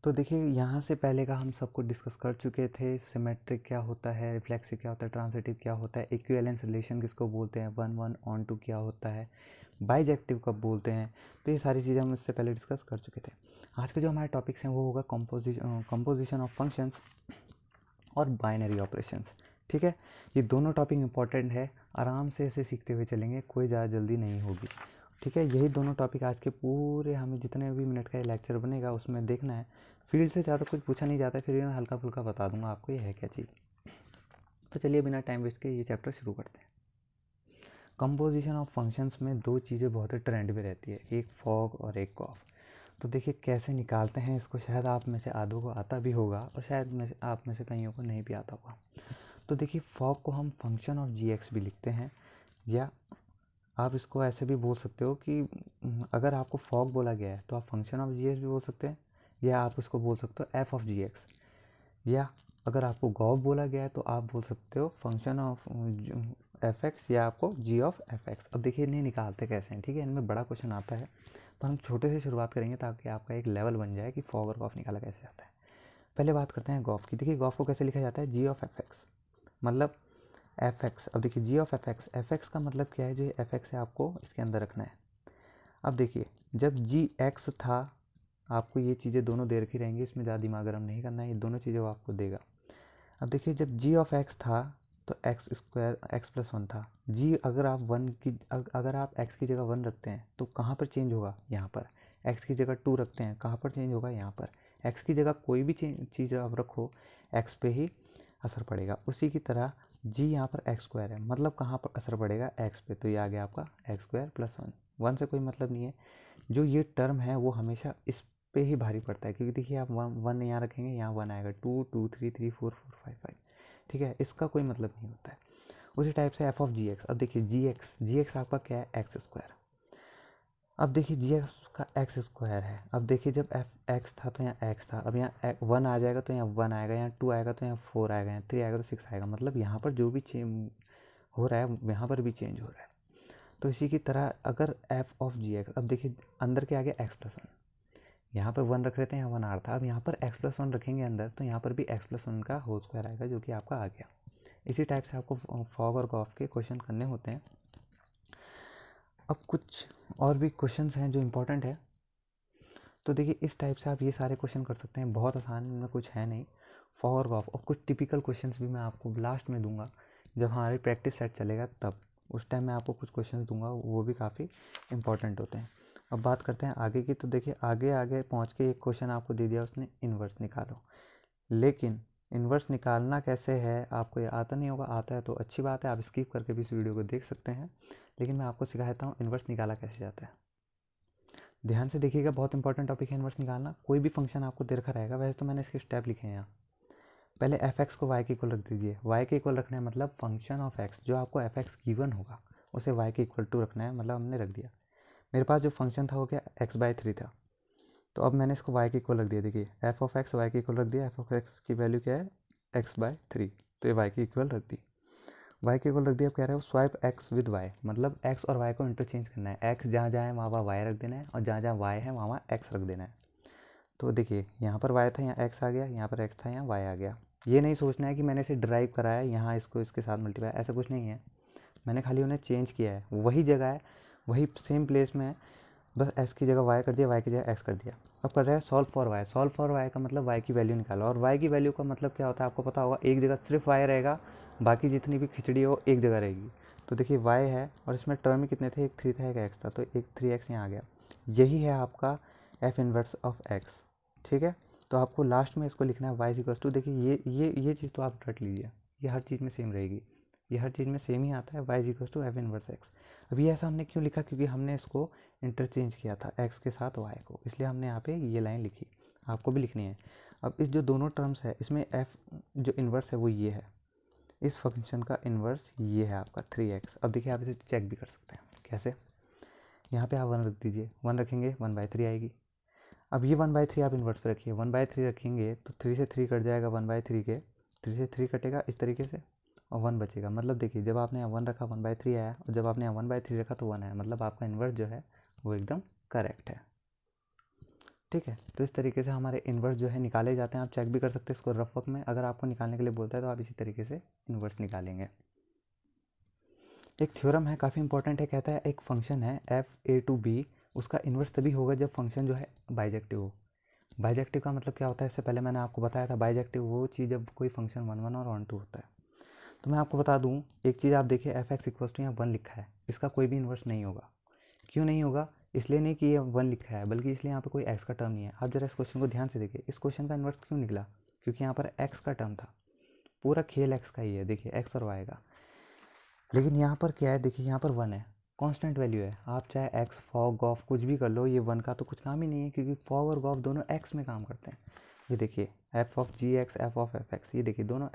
तो देखिए यहाँ से पहले का हम सब कुछ डिस्कस कर चुके थे। सिमेट्रिक क्या होता है, रिफ्लेक्सिव क्या होता है, ट्रांजिटिव क्या होता है, इक्विवेलेंस रिलेशन किसको बोलते हैं, 1 1 ऑन 2 क्या होता है, बाइजेक्टिव कब बोलते हैं। तो ये सारी चीज़ें हम इससे पहले डिस्कस कर चुके थे। आज के जो हमारे टॉपिक्स हैं वो होगा कंपोजिशन ऑफ फंक्शंस और बाइनरी ऑपरेशंस। ठीक है, ये दोनों टॉपिक इंपॉर्टेंट है, आराम से इसे सीखते हुए चलेंगे, कोई ज़्यादा जल्दी नहीं होगी। ठीक है, यही दोनों टॉपिक आज के पूरे हमें जितने भी मिनट का ये लेक्चर बनेगा उसमें देखना है। फील्ड से ज़्यादा कुछ पूछा नहीं जाता है, फिर भी मैं हल्का फुल्का बता दूंगा आपको ये है क्या चीज़। तो चलिए बिना टाइम वेस्ट के ये चैप्टर शुरू करते हैं। कंपोजिशन ऑफ फंक्शंस में दो चीज़ें बहुत ही ट्रेंड में रहती है, एक फॉग और एक कॉफ। तो देखिए कैसे निकालते हैं इसको, शायद आप में से आधों को आता भी होगा और शायद आप में से कईयों को नहीं भी आता होगा। तो देखिए फॉग को हम फंक्शन ऑफ जी एक्स भी लिखते हैं, या आप इसको ऐसे भी बोल सकते हो कि अगर आपको फॉग बोला गया है तो आप फंक्शन ऑफ जी एक्स भी बोल सकते हैं, या आप इसको बोल सकते हो एफ ऑफ जी एक्स, या अगर आपको गॉफ बोला गया है तो आप बोल सकते हो फंक्शन ऑफ एफ एक्स, या आपको जी ऑफ एफ एक्स। अब देखिए इन्हें निकालते कैसे हैं। ठीक है, इनमें बड़ा क्वेश्चन आता है पर हम छोटे से शुरुआत करेंगे ताकि आपका एक लेवल बन जाए कि फॉग और गॉफ निकाला कैसे जाता है। पहले बात करते हैं गॉफ की। देखिए गॉफ को कैसे लिखा जाता है, जी ऑफ एफ एक्स मतलब एफ एक्स। अब देखिए जी ऑफ एफ एक्स का मतलब क्या है, जो एफ एक्स है आपको इसके अंदर रखना है। अब देखिए जब जी एक्स था, आपको ये चीज़ें दोनों दे रखी रहेंगी, इसमें ज़्यादा दिमाग गरम नहीं करना है, ये दोनों चीज़ें वो आपको देगा। अब देखिए जब जी ऑफ एक्स था तो x square x plus one था। जी अगर आप अगर आप एक्स की जगह वन रखते हैं तो कहाँ पर चेंज होगा, यहाँ पर। एक्स की जगह टू रखते हैं, कहाँ पर चेंज होगा, यहाँ पर। एक्स की जगह कोई भी चीज़ आप रखो, एक्स पे ही असर पड़ेगा। उसी की तरह जी यहाँ पर एक्स स्क्वायर है, मतलब कहाँ पर असर पड़ेगा, एक्स पे। तो ये आ गया आपका x square plus one. One से कोई मतलब नहीं है, जो ये टर्म है वो हमेशा इस पे ही भारी पड़ता है, क्योंकि देखिए आप वन यहाँ रखेंगे, यहाँ वन आएगा, two two three three four four five five. ठीक है, इसका कोई मतलब नहीं होता है। उसी टाइप से एफ ऑफ जी एक्स। अब देखिए जी एक्स आपका क्या है, एक्स स्क्वायर। अब देखिए जी एक्स का एक्स स्क्वायर है। अब देखिए जब एफ एक्स था तो यहाँ एक्स था, अब यहाँ वन आ जाएगा तो यहाँ वन आएगा, यहाँ टू आएगा तो यहाँ फोर आएगा, यहाँ थ्री आएगा तो सिक्स आएगा। मतलब यहाँ पर जो भी चेंज हो रहा है यहाँ पर भी चेंज हो रहा है। तो इसी की तरह अगर एफ ऑफ जी एक्स, अब देखिए अंदर के आ गया एक्स प्लस वन, यहाँ पर वन रख रहे थे, यहाँ वन आ रहा था, अब यहाँ पर एक्स प्लस वन रखेंगे अंदर तो यहाँ पर भी एक्स प्लस वन का होल स्क्वायर आएगा, जो कि आपका आ गया। इसी टाइप से आपको फॉग और गॉफ के क्वेश्चन करने होते हैं। अब कुछ और भी क्वेश्चंस हैं जो इम्पोर्टेंट है। तो देखिए इस टाइप से आप ये सारे क्वेश्चन कर सकते हैं, बहुत आसान, इनमें कुछ है नहीं। फॉग और गॉफ, और कुछ टिपिकल क्वेश्चंस भी मैं आपको लास्ट में दूंगा, जब हमारी प्रैक्टिस सेट चलेगा तब। उस टाइम मैं आपको कुछ क्वेश्चन दूंगा, वो भी काफ़ी इंपॉर्टेंट होते हैं। अब बात करते हैं आगे की। तो देखिए आगे आगे पहुंच के एक क्वेश्चन आपको दे दिया उसने, इन्वर्स निकालो। लेकिन इन्वर्स निकालना कैसे है आपको ये आता नहीं होगा, आता है तो अच्छी बात है, आप स्किप करके भी इस वीडियो को देख सकते हैं, लेकिन मैं आपको सिखा देता हूँ इन्वर्स निकाला कैसे जाता है। ध्यान से देखिएगा, बहुत इंपॉर्टेंट टॉपिक है इन्वर्स निकालना। कोई भी फंक्शन आपको दे रखा रहेगा, वैसे तो मैंने इसके स्टेप लिखे हैं यहाँ। पहले एफ एक्स को वाई के इक्वल रख दीजिए। वाई के इक्वल रखना है मतलब फंक्शन ऑफ एक्स, जो आपको एफ एक्स गिवन होगा उसे वाई के इक्वल टू रखना है, मतलब हमने रख दिया। मेरे पास जो फंक्शन था वो क्या, एक्स बाई थ्री था, तो अब मैंने इसको y के इक्वल रख दिया। देखिए एफ ऑफ एक्स वाई के इक्वल रख दिया, एफ ऑफ एक्स की वैल्यू क्या है, एक्स बाय थ्री, तो ये y के इक्वल रख दी। y के इक्वल रख दिया, अब कह रहे हो स्वाइप x विद y, मतलब x और y को इंटरचेंज करना है। x जहाँ जहाँ है वहाँ वहाँ y रख देना है, और जहाँ जहाँ y है वहाँ वहाँ x रख देना है। तो देखिए यहाँ पर y था, यहाँ x आ गया, यहाँ पर x था, यहाँ y आ गया। ये नहीं सोचना है कि मैंने इसे ड्राइव कराया, यहाँ इसको इसके साथ मल्टीप्लाई, ऐसा कुछ नहीं है। मैंने खाली उन्हें चेंज किया है, वही जगह है, वही सेम प्लेस में है, बस x की जगह y कर दिया, y की जगह x कर दिया। अब कर रहा है solve for y। Solve for y का मतलब y की वैल्यू निकालो, और y की वैल्यू का मतलब क्या होता है आपको पता होगा, एक जगह सिर्फ y रहेगा, बाकी जितनी भी खिचड़ी हो एक जगह रहेगी। तो देखिए y है और इसमें टर्म में कितने थे, एक 3 था, एक x था, तो एक 3x यहाँ आ गया। यही है आपका f इनवर्स ऑफ x। ठीक है, तो आपको लास्ट में इसको लिखना है y इक्वल टू, देखिए ये चीज़ तो आप रट लीजिए, ये हर चीज़ में सेम रहेगी, ये हर चीज़ में सेम ही आता है, y equal to f inverse x। अभी ऐसा हमने क्यों लिखा, क्योंकि हमने इसको इंटरचेंज किया था x के साथ y को, इसलिए हमने यहाँ पे ये लाइन लिखी, आपको भी लिखनी है। अब इस जो दोनों टर्म्स है इसमें f जो इन्वर्स है वो ये है, इस फंक्शन का इन्वर्स ये है आपका 3x। अब देखिए आप इसे चेक भी कर सकते हैं कैसे, यहाँ पे आप वन रख दीजिए, वन रखेंगे 1/3 आएगी। अब ये 1/3 आप इन्वर्स पे रखिए, 1/3 रखेंगे तो 3 से 3 कट जाएगा 1/3 के, 3 से 3 कटेगा इस तरीके से, और 1 बचेगा। मतलब देखिए जब आपने यहाँ 1 रखा 1/3 आया, और जब आपने यहाँ 1/3 रखा तो 1 आया, मतलब आपका इन्वर्स जो है वो एकदम करेक्ट है। ठीक है। तो इस तरीके से हमारे इन्वर्स जो है निकाले जाते हैं। आप चेक भी कर सकते हैं इसको रफ वर्क में, अगर आपको निकालने के लिए बोलता है तो आप इसी तरीके से इन्वर्स निकालेंगे। एक थ्योरम है काफ़ी इंपॉर्टेंट है, कहता है एक फंक्शन है f(a)(b), उसका इन्वर्स तभी होगा जब फंक्शन जो है बाइजेक्टिव हो। बाइजेक्टिव का मतलब क्या होता है, इससे पहले मैंने आपको बताया था, बाइजेक्टिव वो चीज़ जब कोई फंक्शन 1 1 और 1 2 होता है। तो मैं आपको बता दूं एक चीज़, आप देखिए f(x) = यहाँ 1 लिखा है, इसका कोई भी इन्वर्स नहीं होगा। क्यों नहीं होगा? इसलिए नहीं कि ये 1 लिखा है, बल्कि इसलिए यहाँ पे कोई x का टर्म नहीं है। आप जरा इस क्वेश्चन को ध्यान से देखिए, इस क्वेश्चन का इन्वर्स क्यों निकला? क्योंकि यहाँ पर x का टर्म था, पूरा खेल x का ही है, देखिए x और y का। लेकिन यहाँ पर क्या है, देखिए यहाँ पर 1 है, कांस्टेंट वैल्यू है। आप चाहे x फॉग गॉफ कुछ भी कर लो, ये 1 का तो कुछ काम ही नहीं है, क्योंकि फॉग और गॉफ दोनों x में काम करते हैं। ये देखिए f(g)(x), f(f)(x), ये देखिए दोनों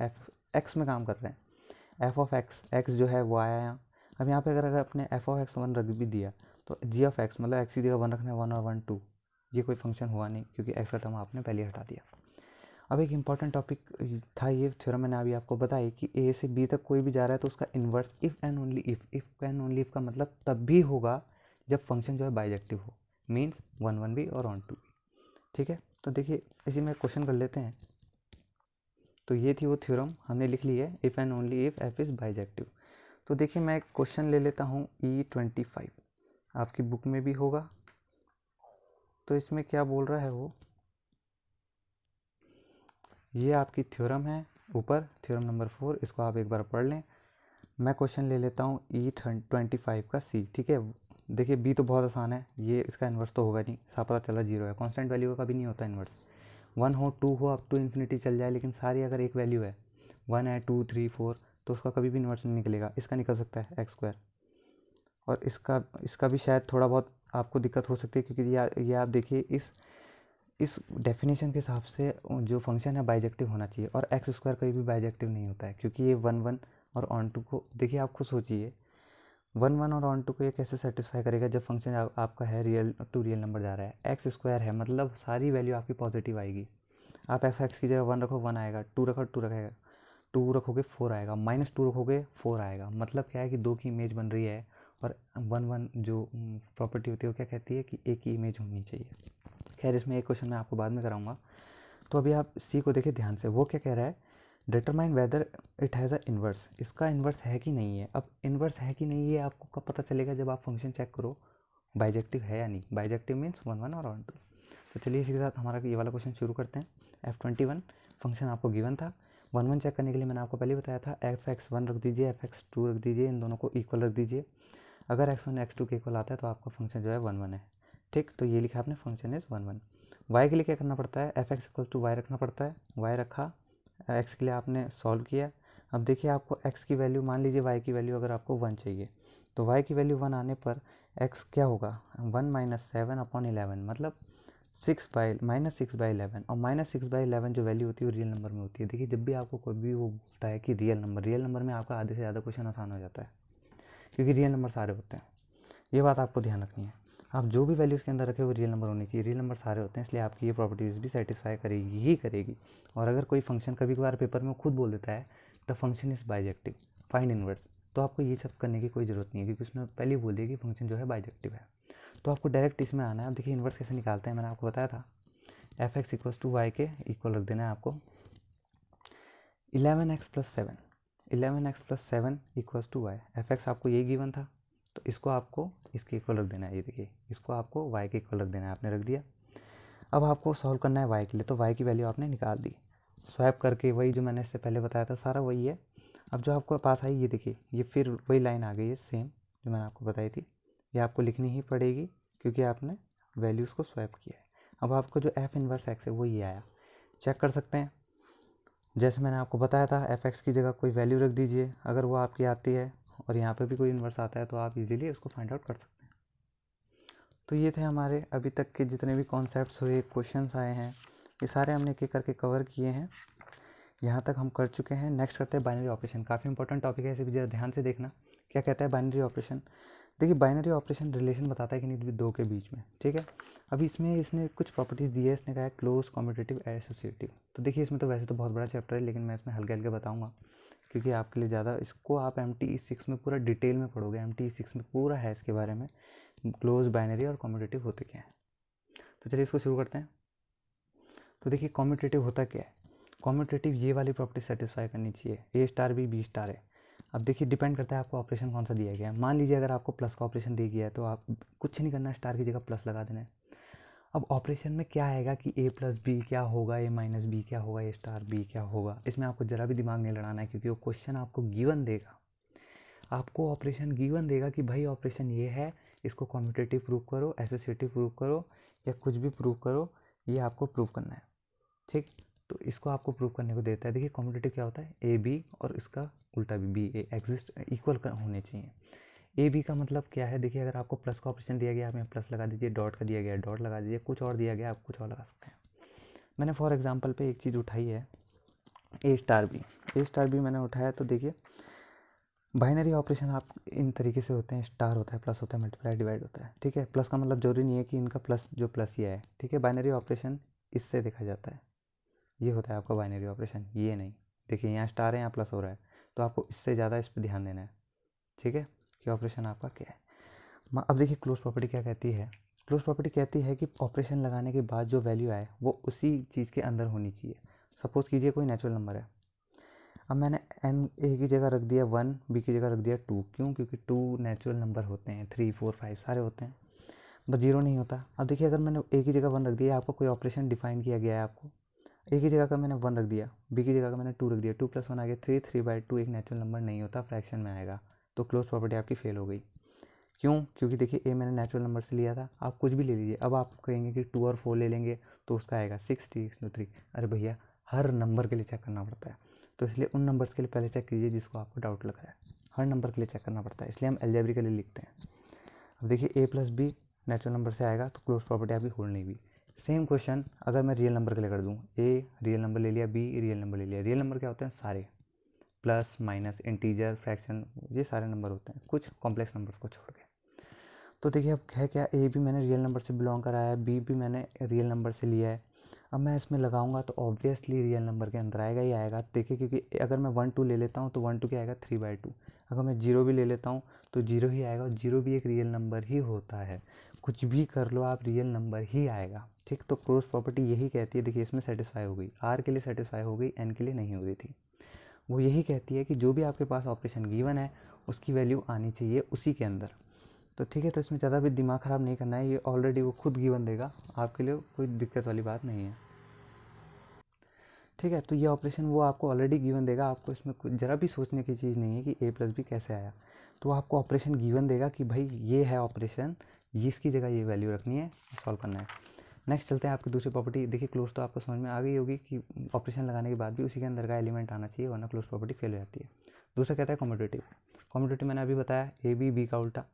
x में काम कर रहे हैं। f(x), x जो है वो आया यहाँ। अब यहाँ पे अगर अपने f(x) 1 रख भी दिया तो g(x) मतलब x की जगह 1 रखना है, 1 और 1 2, ये कोई फंक्शन हुआ नहीं, क्योंकि x का टर्म आपने पहले हटा दिया। अब एक इंपॉर्टेंट टॉपिक था ये थ्योरम, मैंने अभी आपको बताया कि a से b तक कोई भी जा रहा है तो उसका inverse if and only if and only if का मतलब तब भी होगा जब फंक्शन जो है बाइजेक्टिव हो, मीन्स 1 1 भी और 1 2 भी। ठीक है, तो देखिए इसी में क्वेश्चन कर लेते हैं। तो ये थी वो थ्योरम, हमने लिख ली है, if and only if f is bijective. तो देखिए मैं एक क्वेश्चन ले लेता हूँ E25, आपकी बुक में भी होगा। तो इसमें क्या बोल रहा है वो, ये आपकी थ्योरम है ऊपर, थ्योरम नंबर 4, इसको आप एक बार पढ़ लें। मैं क्वेश्चन ले लेता हूँ E25 का C। ठीक है, देखिए B तो बहुत आसान है, ये इसका इन्वर्स तो होगा नहीं, साफ पता चला 0 है, कांस्टेंट वैल्यू का कभी नहीं होता इन्वर्स। 1 हो 2 हो अप टू इन्फिनिटी चल जाए, लेकिन सारी अगर एक वैल्यू है, 1 है 2 3 4, तो उसका कभी भी इन्वर्स नहीं निकलेगा। इसका निकल सकता है x², और इसका भी शायद थोड़ा बहुत आपको दिक्कत हो सकती है, क्योंकि ये आप देखिए इस डेफिनेशन के हिसाब से जो फंक्शन है बाइजेक्टिव होना चाहिए, और x² कभी भी बाइजेक्टिव नहीं होता है, क्योंकि ये 1 1 और ऑन टू को देखिए, आप खुद सोचिए 1 1 और ऑन टू को ये कैसे सेटिस्फाई करेगा जब फंक्शन आपका है रियल टू रियल नंबर जा रहा है। x² है मतलब सारी वैल्यू आपकी पॉजिटिव आएगी। आप f(x) की जगह 1 रखो 1 आएगा, 2 रखो 2 रखेगा, 2 रखोगे 4 आएगा, -2 रखोगे 4 आएगा। मतलब क्या है कि 2 की इमेज बन रही है, और 1 1 जो प्रॉपर्टी होती है वो क्या कहती है कि एक की इमेज होनी चाहिए। खैर इसमें एक क्वेश्चन मैं आपको बाद में कराऊंगा। तो अभी आप सी को देखिए ध्यान से, वो क्या कह रहा है, determine whether it has a inverse, इसका इन्वर्स है कि नहीं है। अब इन्वर्स है कि नहीं, ये आपको कब पता चलेगा, जब आप फंक्शन चेक करो बाइजेक्टिव है या नहीं। बाइजेक्टिव मीन्स 1 1 और 1 2। तो चलिए इसी के साथ हमारा ये वाला क्वेश्चन शुरू करते हैं। F21 फंक्शन आपको गिवन था, 1 1 चेक करने के लिए मैंने आपको पहले बताया था, f(x1) रख दीजिए, f(x2) रख दीजिए, इन दोनों को इक्वल रख दीजिए। अगर x1 x2 के इक्वल आता है तो आपका फंक्शन जो है 1 1 है। ठीक, तो ये लिखा आपने फंक्शन इज़ 1 1। y के लिए क्या करना पड़ता है, f(x) = y रखना पड़ता है, y रखा, x के लिए आपने सॉल्व किया। अब देखिए आपको x की वैल्यू, मान लीजिए y की वैल्यू अगर आपको 1 चाहिए, तो y की वैल्यू 1 आने पर x क्या होगा, 1 - 7/11, मतलब -6/11। और -6/11 जो वैल्यू होती है वो रियल नंबर में होती है। देखिए जब भी आपको कोई भी वो बोलता है कि रियल नंबर में आपका आधे से ज़्यादा क्वेश्चन आसान हो जाता है, क्योंकि रियल नंबर सारे होते हैं। ये बात आपको ध्यान रखनी है, आप जो भी वैल्यू इसके अंदर रखे वो रियल नंबर होनी चाहिए। रियल नंबर सारे होते हैं, इसलिए आपकी ये प्रॉपर्टीज़ भी सेटिस्फाई करेगी ही करेगी। और अगर कोई फंक्शन कभी कभार पेपर में खुद बोल देता है the function is bijective, find inverse, तो आपको ये सब करने की कोई ज़रूरत नहीं है, क्योंकि उसने पहले ही बोल दिया कि फंक्शन जो है बाइजेक्टिव है। तो आपको डायरेक्ट इसमें आना है। अब देखिए इन्वर्स कैसे निकालते हैं, मैंने आपको बताया था, f(x) = y के इक्वल रख देना है आपको 11x + 7, 11x + 7 = y। f(x) आपको यही गिवन था, तो इसको आपको इसके इक्वल रख देना है। ये देखिए इसको आपको y के इक्वल रख देना है, आपने रख दिया। अब आपको सॉल्व करना है y के लिए, तो y की वैल्यू आपने निकाल दी स्वैप करके, वही जो मैंने इससे पहले बताया था सारा वही है। अब जो आपको पास आई, ये देखिए ये फिर वही लाइन आ गई है सेम जो मैंने आपको बताई थी, ये आपको लिखनी ही पड़ेगी क्योंकि आपने वैल्यूज़ को स्वैप किया है। अब आपको जो f(x) है वो ये आया, चेक कर सकते हैं। जैसे मैंने आपको बताया था f(x) की जगह कोई वैल्यू रख दीजिए, अगर वो आपकी आती है और यहाँ पे भी कोई इन्वर्स आता है तो आप इजीली उसको फाइंड आउट कर सकते हैं। तो ये थे हमारे अभी तक के जितने भी कॉन्सेप्ट्स हुए, क्वेश्चंस आए हैं, ये सारे हमने एक एक करके कवर किए हैं। यहाँ तक हम कर चुके हैं। नेक्स्ट करते हैं बाइनरी ऑपरेशन। काफ़ी इंपॉर्टेंट टॉपिक है, इसे भी ज़रा ध्यान से देखना। क्या कहता है बाइनरी ऑपरेशन, देखिए बाइनरी ऑपरेशन रिलेशन बताता है कि नहीं दो के बीच में। ठीक है, अभी इसमें इसने कुछ प्रॉपर्टीज़ दी है, इसने कहा है क्लोज, कॉम्पिटिटिव, एसोसिएटिव। तो देखिए इसमें तो वैसे तो बहुत बड़ा चैप्टर है, लेकिन मैं इसमें हल्के हल्के बताऊँगा क्योंकि आपके लिए ज़्यादा, इसको आप MTE6 में पूरा डिटेल में पढ़ोगे। MTE6 में पूरा है इसके बारे में, क्लोज, बाइनरी और कॉम्पिटिटिव होते क्या हैं। तो चलिए इसको शुरू करते हैं। तो देखिए कॉम्यूटेटिव होता क्या है, कॉम्यूटेटिव ये वाली प्रॉपर्टी सेटिस्फाई करनी चाहिए, ए स्टार बी स्टार है। अब देखिए डिपेंड करता है आपको ऑपरेशन कौन सा दिया गया है। मान लीजिए अगर आपको प्लस का ऑपरेशन दिया गया है तो आप कुछ नहीं करना है, स्टार की जगह प्लस लगा देना है। अब ऑपरेशन में क्या आएगा कि ए प्लस बी क्या होगा, ए माइनस बी क्या होगा, ए स्टार बी क्या होगा, इसमें आपको ज़रा भी दिमाग नहीं लड़ाना है, क्योंकि वो क्वेश्चन आपको गिवन देगा, आपको ऑपरेशन गिवन देगा कि भाई ऑपरेशन ये है, इसको कॉम्यूटेटिव प्रूव करो, एसोसिएटिव प्रूव करो या कुछ भी प्रूव करो, ये आपको प्रूव करना है। ठीक, तो इसको आपको प्रूव करने को देता है। देखिए कॉम्यूटेटिव क्या होता है, ए बी और इसका उल्टा भी बी ए एग्जिस्ट इक्वल होने चाहिए। ए बी का मतलब क्या है, देखिए अगर आपको प्लस का ऑपरेशन दिया गया आप यहाँ प्लस लगा दीजिए, डॉट का दिया गया डॉट लगा दीजिए, कुछ और दिया गया आप कुछ और लगा सकते हैं। मैंने फॉर एग्जांपल पे एक चीज़ उठाई है ए स्टार बी मैंने उठाया। तो देखिए बाइनरी ऑपरेशन आप इन तरीके से होते हैं, स्टार होता है, प्लस होता है, मल्टीप्लाई डिवाइड होता है। ठीक है, प्लस का मतलब जरूरी नहीं है कि इनका प्लस जो प्लस ही है। ठीक है, बाइनरी ऑपरेशन इससे देखा जाता है, ये होता है आपका बाइनरी ऑपरेशन, ये नहीं। देखिए यहाँ स्टार है, यहाँ प्लस हो रहा है, तो आपको इससे ज़्यादा इस पर ध्यान देना है। ठीक है, कि ऑपरेशन आपका क्या है। अब देखिए क्लोज प्रॉपर्टी क्या कहती है, क्लोज प्रॉपर्टी कहती है कि ऑपरेशन लगाने के बाद जो वैल्यू आए वो उसी चीज़ के अंदर होनी चाहिए। सपोज कीजिए कोई नेचुरल नंबर है, अब मैंने एन ए की जगह रख दिया 1, बी की जगह रख दिया 2, क्यों, क्योंकि 2 नेचुरल नंबर होते हैं, 3 4 5 सारे होते हैं, बस 0 नहीं होता। अब देखिए अगर मैंने ए की जगह 1 रख दिया, आपको कोई ऑपरेशन डिफाइन किया गया है, आपको ए की जगह का मैंने 1 रख दिया, बी की जगह का मैंने 2 रख दिया, 2 + 1 आ गया 3, 3/2 एक नेचुरल नंबर नहीं होता, फ्रैक्शन में आएगा, तो क्लोज प्रॉपर्टी आपकी फेल हो गई। क्यों, क्योंकि देखिए ए मैंने नेचुरल नंबर से लिया था, आप कुछ भी ले लीजिए, अब आप कहेंगे कि 2 और 4 ले लेंगे तो उसका आएगा 6 अरे भैया हर नंबर के लिए चेक करना पड़ता है, तो इसलिए उन नंबर्स के लिए पहले चेक कीजिए जिसको आपको डाउट लग रहा है, हर नंबर के लिए चेक करना पड़ता है, इसलिए हम अलजेब्रिकली लिखते हैं। अब देखिए a + b नेचुरल नंबर से आएगा तो क्लोज प्रॉपर्टी आपकी होल्ड नहीं हुई। सेम क्वेश्चन अगर मैं रियल नंबर के लिए कर दूँ, a रियल नंबर ले लिया, b रियल नंबर ले लिया। रियल नंबर क्या होते हैं, सारे प्लस माइनस इंटीजर फ्रैक्शन, ये सारे नंबर होते हैं, कुछ कॉम्प्लेक्स नंबर्स को छोड़ के। तो देखिए अब है क्या, ए भी मैंने रियल नंबर से बिलोंग कराया है, बी भी मैंने रियल नंबर से लिया है। अब मैं इसमें लगाऊंगा तो ऑब्वियसली रियल नंबर के अंदर आएगा ही आएगा। देखिए क्योंकि अगर मैं 1 2 ले लेता हूँ तो 1 2 क्या आएगा 3/2, अगर मैं 0 भी ले लेता हूँ तो 0 ही आएगा, और 0 भी एक रियल नंबर ही होता है, कुछ भी कर लो आप रियल नंबर ही आएगा। ठीक, तो क्लोज प्रॉपर्टी यही कहती है, देखिए इसमें सेटिस्फाई हो गई, आर के लिए सेटिस्फाई हो गई, एन के लिए नहीं हो रही थी। वो यही कहती है कि जो भी आपके पास ऑपरेशन गिवन है उसकी वैल्यू आनी चाहिए उसी के अंदर। तो ठीक है, तो इसमें ज़्यादा भी दिमाग ख़राब नहीं करना है, ये ऑलरेडी वो खुद गिवन देगा, आपके लिए कोई दिक्कत वाली बात नहीं है। ठीक है, तो ये ऑपरेशन वो आपको ऑलरेडी गिवन देगा, आपको इसमें कुछ ज़रा भी सोचने की चीज़ नहीं है कि a + b कैसे आया, तो आपको ऑपरेशन गिवन देगा कि भाई ये है ऑपरेशन, इसकी जगह ये वैल्यू रखनी है, सॉल्व करना है। नेक्स्ट चलते हैं आपकी दूसरी प्रॉपर्टी। देखिए क्लोज तो आपको समझ में आ गई होगी कि ऑपरेशन लगाने के बाद भी उसी के अंदर का एलिमेंट आना चाहिए, वरना क्लोज प्रॉपर्टी फेल हो जाती है। दूसरा कहता है कॉम्यूटेटिव। कॉम्यूटेटिव मैंने अभी बताया ए बी का उल्टा।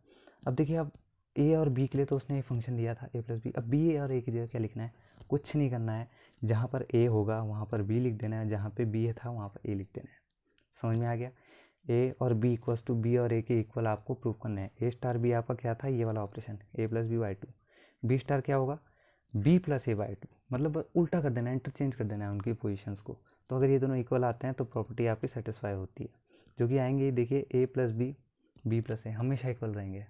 अब देखिए अब ए और बी के लिए तो उसने एक फंक्शन दिया था a + b, अब बी और ए की जगह क्या लिखना है, कुछ नहीं करना है, जहाँ पर ए होगा वहाँ पर बी लिख देना है, जहाँ पे बी था वहाँ पर ए लिख देना है। समझ में आ गया, ए और बी इक्वल्स टू बी और ए के इक्वल आपको प्रूव करना है। ए स्टार बी आपका क्या था, ये वाला operation a + b/2, B star क्या होगा b + a/2, मतलब उल्टा कर देना है, इंटरचेंज कर देना है उनकी पोजीशंस को। तो अगर ये दोनों इक्वल आते हैं तो प्रॉपर्टी आपकी सेटिस्फाई होती है, जो कि आएंगे देखिए a + b b + a हमेशा इक्वल रहेंगे।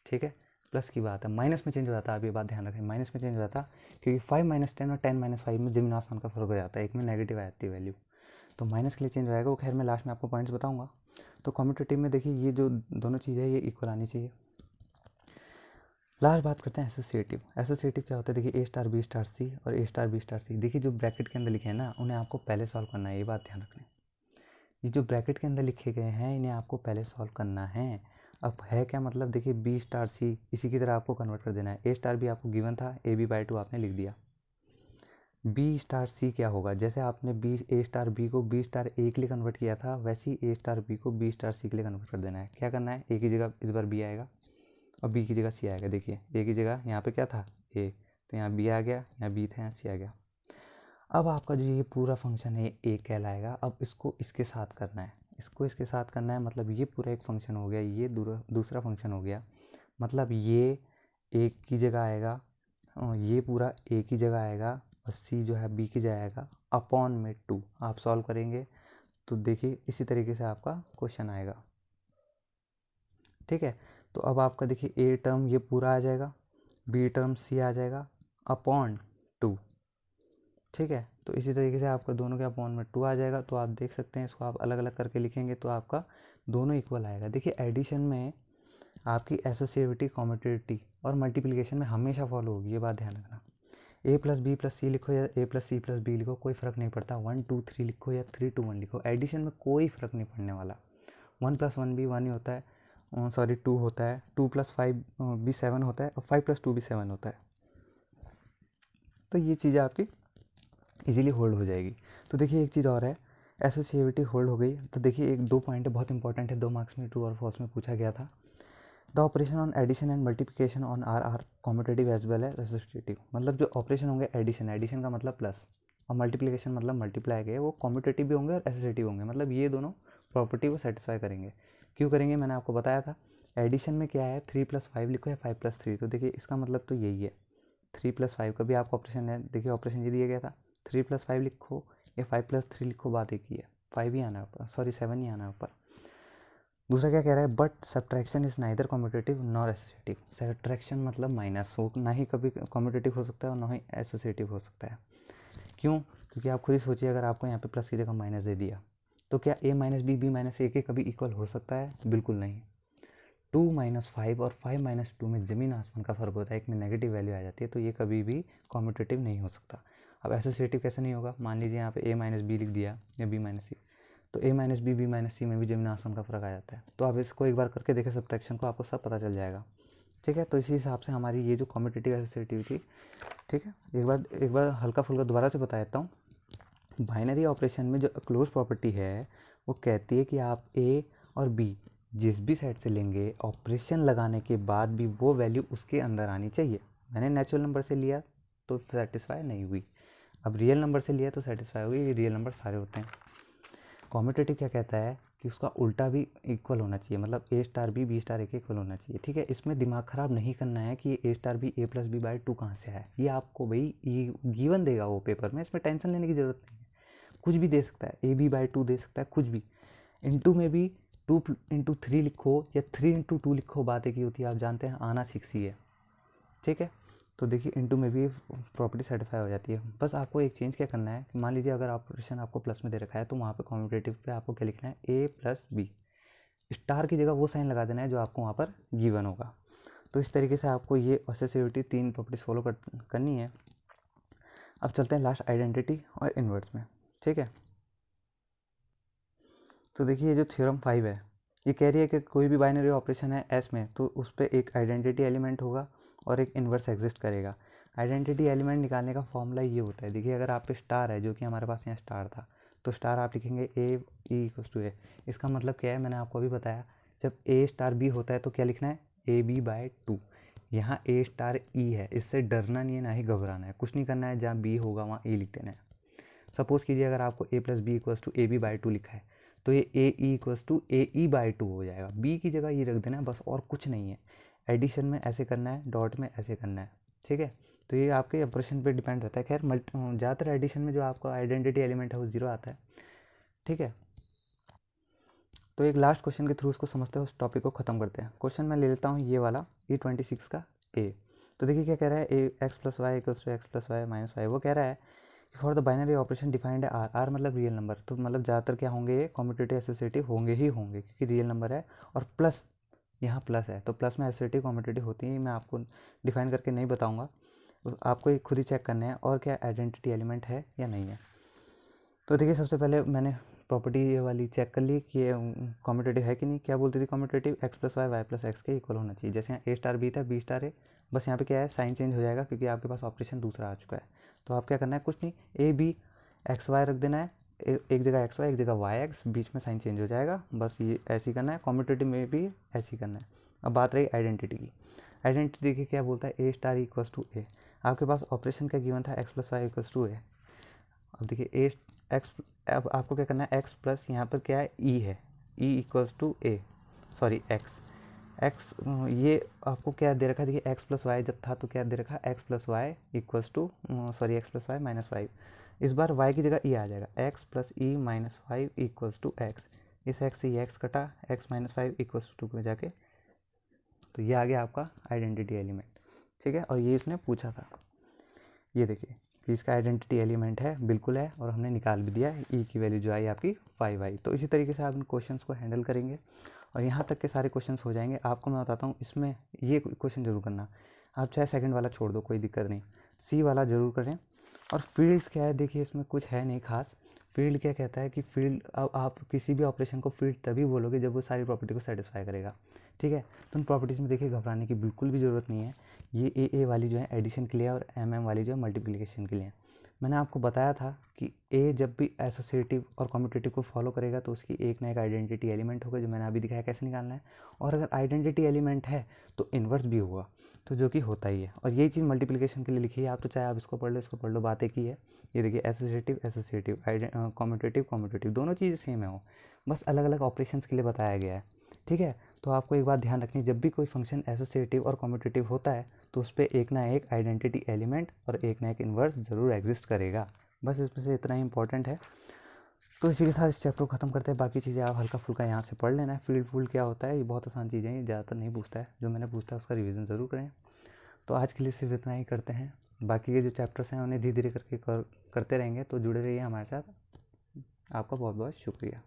ठीक है, प्लस की बात है, माइनस में चेंज हो जाता है, आप ये बात ध्यान रखें, माइनस में चेंज हो जाता क्योंकि 5 - 10 और 10 - 5 में जमीन आसमान का फर्क हो जाता है, एक में नेगेटिव आ जाती है वैल्यू, तो माइनस के लिए चेंज हो जाएगा वो। खैर मैं लास्ट में आपको पॉइंट्स बताऊंगा। तो कॉम्यूटेटिव में देखिए ये जो दोनों चीज़ें हैं ये इक्वल आनी चाहिए। लास्ट बात करते हैं एसोसिएटिव। एसोसिएटिव क्या होता है, देखिए a * b * c और a * b * c, देखिए जो ब्रैकेट के अंदर लिखे हैं ना उन्हें आपको पहले सॉल्व करना है, ये बात ध्यान रखना है। ये जो ब्रैकेट के अंदर लिखे गए हैं इन्हें आपको पहले सॉल्व करना है। अब है क्या मतलब, देखिए b * c इसी की तरह आपको कन्वर्ट कर देना है। a * b आपको गिवन था, ab/2 आपने लिख दिया। b * c क्या होगा, जैसे आपने a * b को b * a के लिए कन्वर्ट किया था, वैसे ही a * b को b * c के लिए कन्वर्ट कर देना है। क्या करना है, a की जगह इस बार b आएगा और b की जगह c आएगा। देखिए a की जगह यहाँ पे क्या था a, तो यहाँ b आ गया, यहाँ b था, यहाँ c आ गया। अब आपका जो ये पूरा फंक्शन है a कहलाएगा। अब इसको इसके साथ करना है, इसको इसके साथ करना है, मतलब ये पूरा एक फंक्शन हो गया, ये दूसरा फंक्शन हो गया, मतलब ये एक की जगह आएगा, ये पूरा a की जगह आएगा और c जो है b की जगह आएगा, अपॉन में 2 आप सॉल्व करेंगे तो देखिए इसी तरीके से आपका क्वेश्चन आएगा। ठीक है, तो अब आपका देखिए a टर्म ये पूरा आ जाएगा, b टर्म c आ जाएगा अपॉन 2, ठीक है। तो इसी तरीके से आपका दोनों के अपॉन में 2 आ जाएगा। तो आप देख सकते हैं इसको आप अलग अलग करके लिखेंगे तो आपका दोनों इक्वल आएगा। देखिए एडिशन में आपकी एसोसिएटिविटी, कॉम्यूटेटिविटी और मल्टीप्लिकेशन में हमेशा फॉलो होगी, ये बात ध्यान रखना। a plus B plus C लिखो या a plus C plus B लिखो, कोई फ़र्क नहीं पड़ता। 1 2 3 लिखो या 3 2 1 लिखो, एडिशन में कोई फ़र्क नहीं पड़ने वाला। 1 प्लस 1 भी 1 ही होता है, सॉरी 2 होता है। 2 प्लस 5 भी 7 होता है और 5 प्लस 2 भी 7 होता है। तो ये चीज़ें आपकी इजीली होल्ड हो जाएगी। तो देखिए एक चीज़ और है, एसोसिएटिविटी होल्ड हो गई। तो देखिए एक 2 पॉइंट है बहुत इंपॉर्टेंट है, 2 मार्क्स में ट्रू और फॉल्स में पूछा गया था। The operation on addition and multiplication on are competitive as well as associative. मतलब जो ऑपरेशन होंगे एडिशन का मतलब प्लस, और मल्टीप्लिकेशन मतलब मल्टीप्लाई के, वो कॉम्पिटेटिव भी होंगे और एसोसिएटिव होंगे। मतलब ये दोनों प्रॉपर्टी को सेटिस्फाई करेंगे। क्यों करेंगे, मैंने आपको बताया था। एडिशन में क्या है, 3 प्लस 5 लिखो या 5 प्लस 3। तो देखिए इसका मतलब तो यही है, 3 प्लस 5 का भी आपका ऑपरेशन है। देखिए ऑपरेशन ये दिया गया था, 3 प्लस 5 लिखो या 5 प्लस 3 लिखो, बात एक ही है। 5 ही आना है ऊपर, सॉरी 7 ही आना है ऊपर। दूसरा क्या कह रहा है, but subtraction is neither competitive nor associative. Subtraction मतलब माइनस, वो ना ही कभी कॉम्पिटेटिव हो सकता है और ना ही एसोसिएटिव हो सकता है। क्यों, क्योंकि आप खुद ही सोचिए, अगर आपको यहाँ पे प्लस की जगह माइनस दे दिया तो क्या a minus B, B minus A के कभी इक्वल हो सकता है? बिल्कुल नहीं। 2 माइनस 5 और 5 माइनस 2 में ज़मीन आसमान का फ़र्क होता है, एक में नेगेटिव वैल्यू आ जाती है, तो ये कभी भी कॉम्पिटेटिव नहीं हो सकता। अब एसोसिएटिव कैसे नहीं होगा, मान लीजिए यहाँ पे a माइनस बी लिख दिया या b माइनस सी, तो a minus B, B minus C में भी ज़मीन आसमान का फ़र्क आ जाता है। तो आप इसको एक बार करके देखें सब्ट्रैक्शन को, आपको सब पता चल जाएगा, ठीक है। तो इसी हिसाब से हमारी ये जो कॉम्पिटेटिव एसोसिएटिव थी, ठीक है। एक बार हल्का फुल्का दोबारा से बता देता हूँ। बाइनरी ऑपरेशन में जो क्लोज प्रॉपर्टी है वो कहती है कि आप a और b जिस भी साइड से लेंगे, ऑपरेशन लगाने के बाद भी वो वैल्यू उसके अंदर आनी चाहिए। मैंने नेचुरल नंबर से लिया तो सेटिस्फाई नहीं हुई, अब रियल नंबर से लिया तो सेटिस्फाई हुई। ये रियल नंबर सारे होते हैं। कॉम्पिटेटिव क्या कहता है कि उसका उल्टा भी इक्वल होना चाहिए, मतलब a स्टार बी स्टार ए के इक्वल होना चाहिए, ठीक है। इसमें दिमाग ख़राब नहीं करना है कि a star B a plus B by 2 कहाँ से है। ये आपको भाई ये गिवन देगा वो पेपर में, इसमें टेंशन लेने की ज़रूरत नहीं है। कुछ भी दे सकता है, ए बी बाई 2 दे सकता है, कुछ भी। इंटू में भी 2 इंटू 3 लिखो या 3 इंटू 2 लिखो, बात एक ही होती है। आप जानते हैं आना 6 ही है, ठीक है। तो देखिए इंटू में भी प्रॉपर्टी सेटिस्फाई हो जाती है। बस आपको एक चेंज क्या करना है, मान लीजिए अगर ऑपरेशन आपको प्लस में दे रखा है तो वहाँ पे कॉम्पिटेटिव पे आपको क्या लिखना है, a प्लस बी, स्टार की जगह वो साइन लगा देना है जो आपको वहाँ पर गिवन होगा। तो इस तरीके से आपको ये एसोसिएटिविटी 3 प्रॉपर्टीज फॉलो करनी है। अब चलते हैं लास्ट आइडेंटिटी और इन्वर्स में, ठीक है। तो देखिए ये जो थ्योरम 5 है ये कह रही है कि कोई भी बाइनरी ऑपरेशन है एस में तो उस पर एक आइडेंटिटी एलिमेंट होगा और एक इन्वर्स एग्जिस्ट करेगा। आइडेंटिटी एलिमेंट निकालने का फॉर्मूला ये होता है, देखिए अगर आप पे स्टार है, जो कि हमारे पास यहाँ स्टार था, तो स्टार आप लिखेंगे ए ई इक्वल्स टू ए। इसका मतलब क्या है, मैंने आपको अभी बताया, जब ए स्टार बी होता है तो क्या लिखना है, ए बी बाई 2। यहाँ ए स्टार ई है, इससे डरना नहीं है ना ही घबराना है, कुछ नहीं करना है, जहाँ बी होगा वहाँ ए लिख देना है। सपोज़ कीजिए अगर आपको a plus B equals to A B by 2 लिखा है तो ये A E equals to A E by 2 हो जाएगा। b की जगह ये रख देना है बस, और कुछ नहीं है। एडिशन में ऐसे करना है, डॉट में ऐसे करना है, ठीक है। तो ये आपके ऑपरेशन पे डिपेंड रहता है। खैर ज़्यादातर एडिशन में जो आपका आइडेंटिटी एलिमेंट है वो 0 आता है, ठीक है। तो एक लास्ट क्वेश्चन के थ्रू उसको समझते हैं, उस टॉपिक को ख़त्म करते हैं। क्वेश्चन मैं ले लेता हूँ ये वाला E26 का a। तो देखिए क्या कह रहा है, A X plus Y equals to X plus Y minus Y. वो कह रहा है for the binary operation defined है आर, आर मतलब रियल नंबर। तो मतलब ज़्यादातर क्या होंगे, ये कॉम्पिटेटिव एसोसिएटिव होंगे ही होंगे क्योंकि रियल नंबर है, और प्लस यहाँ प्लस है तो प्लस में एसोसिएटिव कॉम्पिटेटिव होती है। मैं आपको डिफाइन करके नहीं बताऊँगा, आपको ये खुद ही चेक करना है और क्या आइडेंटिटी एलिमेंट है या नहीं है। तो देखिए सबसे पहले मैंने प्रॉपर्टी ये वाली चेक कर ली कि ये कॉम्पिटेटिव है कि नहीं। क्या बोलती थी competitive, X plus Y Y plus X के इक्वल होना चाहिए। जैसे यहाँ ए स्टार बी था, बी स्टार ए, बस यहाँ पे क्या है साइन चेंज हो जाएगा क्योंकि आपके पास ऑपरेशन दूसरा आ चुका है। तो आप क्या करना है, कुछ नहीं, ए बी एक्स वाई रख देना है, एक जगह एक्स वाई एक जगह वाई एक्स, बीच में साइन चेंज हो जाएगा, बस ये ऐसे ही करना है। कॉम्पिटेटिव में भी ऐसे ही करना है। अब बात रही आइडेंटिटी की। आइडेंटिटी देखिए क्या बोलता है, A star equals to A. आपके पास ऑपरेशन क्या गिवन था, X plus Y equals to A. अब देखिए ए एक्स, अब आपको क्या करना है, एक्स प्लस यहाँ पर क्या है ई है, E equals to A, sorry X, X ये आपको क्या दे रखा है, देखिए एक्स प्लस वाई जब था तो क्या दे रखा है, X plus Y equals to, sorry X plus Y minus 5। इस बार वाई की जगह ई आ जाएगा, X plus E minus 5 equals to X. इस एक्स से ये एक्स कटा, एक्स माइनस 5 इक्वल्स टू 2 में जाके, तो ये आ गया आपका आइडेंटिटी एलिमेंट, ठीक है। और ये इसने पूछा था। ये देखिए कि इसका आइडेंटिटी एलिमेंट है, बिल्कुल है, और हमने निकाल भी दिया है। ई की वैल्यू जो आई आपकी 5 आई। तो इसी तरीके से आप इन क्वेश्चंस को हैंडल करेंगे और यहाँ तक के सारे क्वेश्चंस हो जाएंगे। आपको मैं बताता हूँ, इसमें ये क्वेश्चन जरूर करना, आप चाहे सेकंड वाला छोड़ दो, कोई दिक्कत नहीं, सी वाला ज़रूर करें। और फील्ड्स क्या है, देखिए इसमें कुछ है नहीं खास। फील्ड क्या कहता है कि फील्ड, अब आप किसी भी ऑपरेशन को फील्ड तभी बोलोगे जब वो सारी प्रॉपर्टी को सेटिस्फाई करेगा, ठीक है। तो उन प्रॉपर्टीज़ में देखिए घबराने की बिल्कुल भी ज़रूरत नहीं है। ये ए वाली जो है एडिशन के लिए और एम वाली जो है मल्टीप्लिकेशन के लिए। मैंने आपको बताया था कि ए जब भी एसोसिएटिव और कम्यूटेटिव को फॉलो करेगा तो उसकी एक ना एक आइडेंटिटी एलिमेंट होगा, जो मैंने अभी दिखाया कैसे निकालना है। और अगर आइडेंटिटी एलिमेंट है तो इन्वर्स भी होगा, तो जो कि होता ही है। और यही चीज़ मल्टीप्लिकेशन के लिए लिखी है, आप तो चाहे आप इसको पढ़ लो, इसको पढ़ लो, बात एक ही है। ये देखिए एसोसिएटिव एसोसिएटिव, कम्यूटेटिव कम्यूटेटिव, दोनों चीज़ें सेम है, वो बस अलग अलग ऑपरेशंस के लिए बताया गया है, ठीक है। तो आपको एक बात ध्यान रखनी, जब भी कोई फंक्शन एसोसिएटिव और कम्यूटेटिव होता है तो उस पर एक ना एक आइडेंटिटी एलिमेंट और एक ना एक इन्वर्स ज़रूर एग्जिस्ट करेगा। बस इसमें से इतना ही इंपॉर्टेंट है। तो इसी के साथ इस चैप्टर को ख़त्म करते हैं। बाकी चीज़ें आप हल्का फुल्का यहाँ से पढ़ लेना है। फील्ड क्या होता है, ये बहुत आसान चीज़ें हैं, ये ज़्यादातर नहीं पूछता है। जो मैंने पूछता है उसका रिवीजन ज़रूर करें। तो आज के लिए सिर्फ इतना ही करते हैं। बाकी के जो चैप्टर्स हैं उन्हें धीरे धीरे करके करते रहेंगे। तो जुड़े रहिए हमारे साथ। आपका बहुत बहुत शुक्रिया।